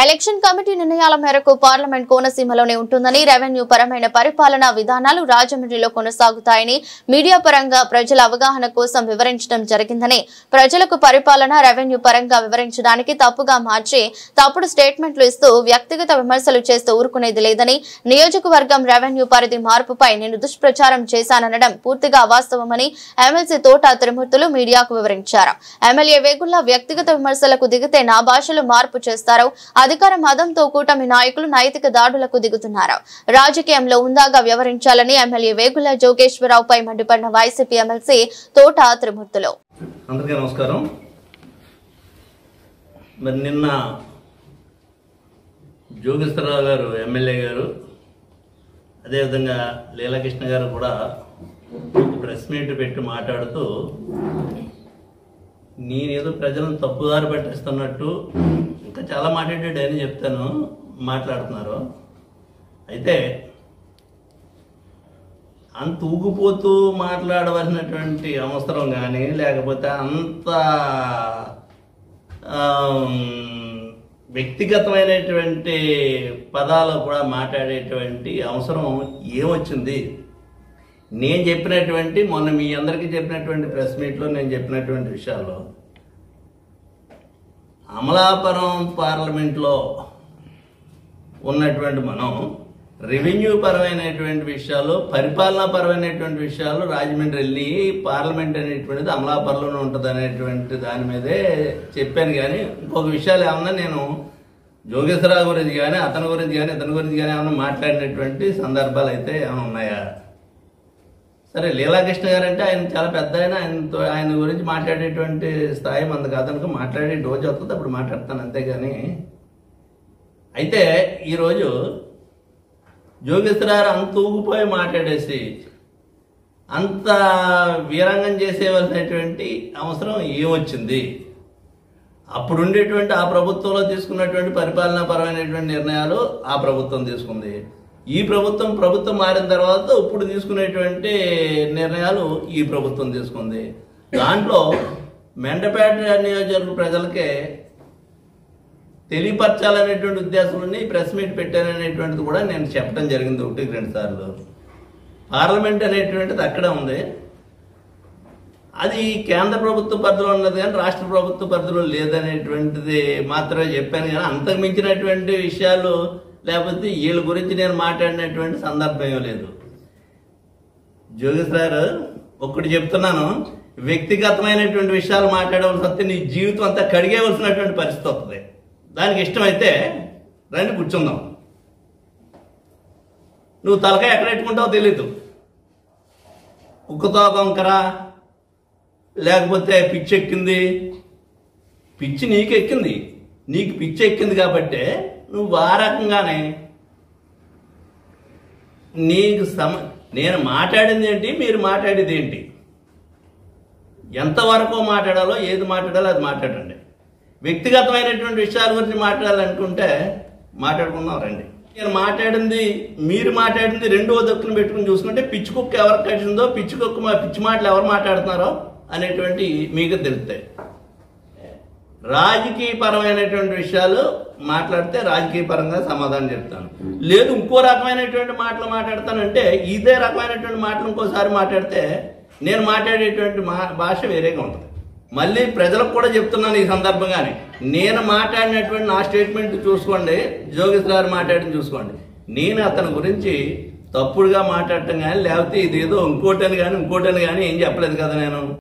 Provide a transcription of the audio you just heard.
Election committee నిర్ణయాల మేరకు parliament కోనసీమలోనే ఉంటుందని, రెవెన్యూ పరమైన పరిపాలనా విధానాలు రాజమండ్రిలో కొనసాగుతాయని మీడియా పరంగా ప్రజల అవగాహన కోసం వివరించడం జరిగిందని, ప్రజలకు పరిపాలన రెవెన్యూ పరంగా వివరించడానికి తప్పుగా మార్చి తప్పుడు స్టేట్మెంట్లు ఇస్తూ వ్యక్తిగత విమర్శలు చేస్తూ ఊరుకునేది లేదని, నియోజకవర్గం రెవెన్యూ పరిధి మార్పుపై నేను దుష్ప్రచారం చేశాననడం పూర్తిగా అవాస్తవమని ఎమ్మెల్సీ తోట త్రిమూర్తులు మీడియాకు వివరించారు. ఎమ్మెల్యే వేగుళ్ల వ్యక్తిగత విమర్శలకు దిగితే నా భాషలో మార్పు చేస్తారు. అధికార మదంతో కూటమి నాయకులు నైతిక దాడులకు దిగుతున్నారు. రాజకీయంలో ఉందాగా వ్యవహరించాలని ఎమ్మెల్యే వేగుళ్ల జోగేశ్వరరావుపై మండిపడిన వైసీపీ ఎమ్మెల్సీ తోట త్రిమూర్తులు. అందరికీ నమస్కారం. మరి నిన్న జోగేశ్వరరావు గారు ఎమ్మెల్యే గారు, అదేవిధంగా లీలాకృష్ణ గారు కూడా ప్రెస్ మీట్ పెట్టి మాట్లాడుతూ నేనేదో ప్రజలను తప్పుదారి పట్టిస్తున్నట్టు ఇంకా చాలా మాట్లాడాడు అని చెప్తాను మాట్లాడుతున్నారు. అయితే అంత ఊగిపోతూ మాట్లాడవలసినటువంటి అవసరం కానీ, లేకపోతే అంత వ్యక్తిగతమైనటువంటి పదాలు కూడా మాట్లాడేటువంటి అవసరం ఏమొచ్చింది? నేను చెప్పినటువంటి మొన్న మీ అందరికీ చెప్పినటువంటి ప్రెస్ మీట్లో నేను చెప్పినటువంటి విషయాల్లో అమలాపురం పార్లమెంట్లో ఉన్నటువంటి మనం రెవెన్యూ పరమైనటువంటి విషయాలు, పరిపాలనా పరమైనటువంటి విషయాలు రాజమండ్రి వెళ్ళి పార్లమెంట్ అనేటువంటిది అమలాపురంలోనే ఉంటుంది అనేటువంటి దాని మీదే చెప్పాను. కానీ ఇంకొక విషయాలు ఏమన్నా నేను జోగేశ్వరరావు గురించి కానీ, అతని గురించి కానీ, ఇతని గురించి కానీ ఏమన్నా మాట్లాడినటువంటి సందర్భాలు అయితే ఏమైనా ఉన్నాయా? సరే, లీలాకృష్ణ గారు అంటే ఆయన చాలా పెద్ద ఆయన గురించి మాట్లాడేటువంటి స్థాయి మంది కాదనుకో, మాట్లాడే రోజు వస్తుంది అప్పుడు మాట్లాడతాను, అంతేగాని. అయితే ఈరోజు జోగేశ్వరరావు అంత ఊగిపోయి మాట్లాడేసి అంత వీరంగం చేసేవలసినటువంటి అవసరం ఏమొచ్చింది? అప్పుడు ఉండేటువంటి ఆ ప్రభుత్వంలో తీసుకున్నటువంటి పరిపాలనా పరమైనటువంటి నిర్ణయాలు ఆ ప్రభుత్వం తీసుకుంది. ఈ ప్రభుత్వం మారిన తర్వాత ఇప్పుడు తీసుకునేటువంటి నిర్ణయాలు ఈ ప్రభుత్వం తీసుకుంది. దాంట్లో మెండపేట నియోజకవర్గ ప్రజలకే తెలియపరచాలనేటువంటి ఉద్దేశంలోనే ప్రెస్ మీట్ పెట్టాననేటువంటిది కూడా నేను చెప్పడం జరిగింది 1-2 సార్లు. పార్లమెంట్ అనేటువంటిది అక్కడే ఉంది. అది కేంద్ర ప్రభుత్వ పరిధిలో ఉన్నది కానీ రాష్ట్ర ప్రభుత్వ పరిధిలో లేదనేటువంటిది మాత్రమే చెప్పాను. కానీ అంతకు మించినటువంటి విషయాలు లేకపోతే వీళ్ళ గురించి నేను మాట్లాడినటువంటి సందర్భం ఏం లేదు. జోగేశ్వరరావు ఒక్కటి చెప్తున్నాను, వ్యక్తిగతమైనటువంటి విషయాలు మాట్లాడవలసి వస్తే నీ జీవితం అంతా కడిగేవలసినటువంటి పరిస్థితి వస్తుంది. దానికి ఇష్టమైతే రండి కూర్చుందాం. నువ్వు తలకాయ ఎక్కడ పెట్టుకుంటావో తెలీదు. కుక్కతో కొంకరా, లేకపోతే పిచ్చి ఎక్కింది. పిచ్చి నీకెక్కింది, నీకు పిచ్చి ఎక్కింది కాబట్టే నువ్వు ఆ రకంగానే నీకు నేను మాట్లాడింది ఏంటి, మీరు మాట్లాడేది ఏంటి, ఎంతవరకు మాట్లాడాలో, ఏది మాట్లాడాలో అది మాట్లాడండి. వ్యక్తిగతమైనటువంటి విషయాల గురించి మాట్లాడాలనుకుంటే మాట్లాడుకుందాం రండి. నేను మాట్లాడింది మీరు మాట్లాడింది రెండో దక్కును పెట్టుకుని చూసుకుంటే పిచ్చి కుక్క ఎవరు కట్టిందో, పిచ్చి మాటలు ఎవరు మాట్లాడుతున్నారో అనేటువంటి మీకు తెలుస్తాయి. రాజకీయ పరమైనటువంటి విషయాలు మాట్లాడితే రాజకీయ పరంగా సమాధానం చెప్తాను. లేదు ఇంకో రకమైనటువంటి మాటలు మాట్లాడతానంటే ఇదే రకమైనటువంటి మాటలు ఇంకోసారి మాట్లాడితే నేను మాట్లాడేటువంటి భాష వేరేగా ఉంటుంది. మళ్ళీ ప్రజలకు కూడా చెప్తున్నాను ఈ సందర్భంగానే, నేను మాట్లాడినటువంటి నా స్టేట్మెంట్ చూసుకోండి, జోగేశ్వరరావు మాట్లాడిన చూసుకోండి. నేను అతని గురించి తప్పుడుగా మాట్లాడటం కానీ, లేకపోతే ఇదేదో ఇంకోటని కానీ ఏం చెప్పలేదు కదా నేను.